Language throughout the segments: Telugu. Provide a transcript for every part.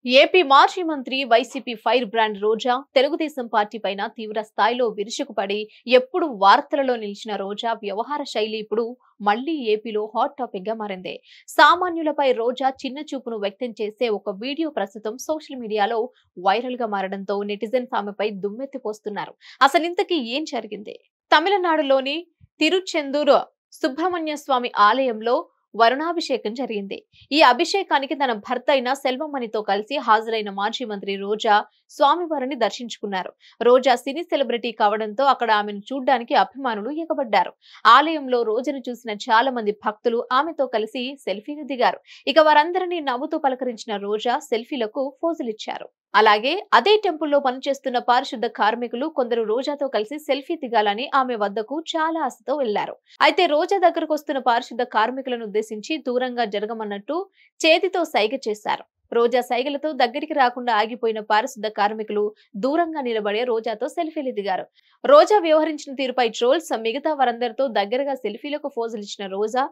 ఏపీ మాజీ మంత్రి వైసీపీ ఫైర్ బ్రాండ్ రోజా తెలుగుదేశం పార్టీ పైన తీవ్ర స్థాయిలో విరుచుకుపడి ఎప్పుడు వార్తలలో నిలిచిన రోజా వ్యవహార శైలి ఇప్పుడు మళ్లీ ఏపీలో హాట్ టాపిక్ గా మారింది. సామాన్యులపై రోజా చిన్న చూపును వ్యక్తం చేసే ఒక వీడియో ప్రస్తుతం సోషల్ మీడియాలో వైరల్ గా మారడంతో నెటిజన్స్ ఆమెపై దుమ్మెత్తిపోస్తున్నారు. అసలింతకీ ఏం జరిగింది? తమిళనాడులోని తిరుచెందూరు సుబ్రహ్మణ్య స్వామి ఆలయంలో వరుణాభిషేకం జరిగింది. ఈ అభిషేకానికి తన భర్త అయిన సెల్వమణితో కలిసి హాజరైన మాజీ మంత్రి రోజా స్వామివారిని దర్శించుకున్నారు. రోజా సినీ సెలబ్రిటీ కావడంతో అక్కడ ఆమెను చూడ్డానికి అభిమానులు ఎగబడ్డారు. ఆలయంలో రోజును చూసిన చాలా మంది భక్తులు ఆమెతో కలిసి సెల్ఫీలు దిగారు. ఇక వారందరినీ నవ్వుతూ పలకరించిన రోజా సెల్ఫీలకు ఫోజులిచ్చారు. అలాగే అదే టెంపుల్లో పనిచేస్తున్న పారిశుద్ధ కార్మికులు కొందరు రోజాతో కలిసి సెల్ఫీ దిగాలని ఆమె వద్దకు చాలా ఆశతో వెళ్లారు. అయితే రోజా దగ్గరకు వస్తున్న పారిశుద్ధ కార్మికులను ఉద్దేశించి దూరంగా జరగమన్నట్టు చేతితో సైగ చేశారు. రోజా సైగలతో దగ్గరికి రాకుండా ఆగిపోయిన పారిశుద్ధ కార్మికులు దూరంగా నిలబడే రోజాతో సెల్ఫీలు దిగారు. రోజా వ్యవహరించిన తీరుపై ట్రోల్స్, మిగతా వారందరితో దగ్గరగా సెల్ఫీలకు ఫోజులిచ్చిన రోజా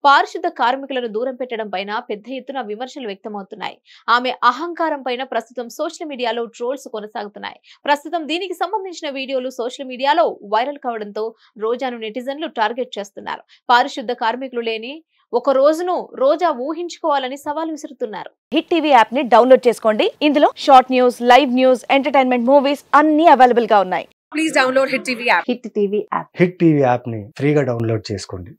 పారిశుద్ధ కార్మికులను దూరం పెట్టడం పైన పెద్ద ఎత్తున విమర్శలు వ్యక్తమవుతున్నాయి. ఆమె అహంకారం పైన ప్రస్తుతం సోషల్ మీడియాలో ట్రోల్స్ కొనసాగుతున్నాయి. ప్రస్తుతం దీనికి సంబంధించిన వీడియోలు సోషల్ మీడియాలో వైరల్ కావడంతో రోజాను నెటిజన్లు టార్గెట్ చేస్తున్నారు. పారిశుద్ధ కార్మికులు లేని ఒక రోజును రోజా ఊహించుకోవాలని సవాల్ విసురుతున్నారు. హిట్ టీవీ యాప్ ని డౌన్లోడ్ చేసుకోండి. ఇందులో short news, live news, entertainment movies అన్ని అవైలబుల్ గా ఉన్నాయి. Please download hit TV app. Hit TV app hit TV app ని ఫ్రీగా డౌన్లోడ్ చేసుకోండి.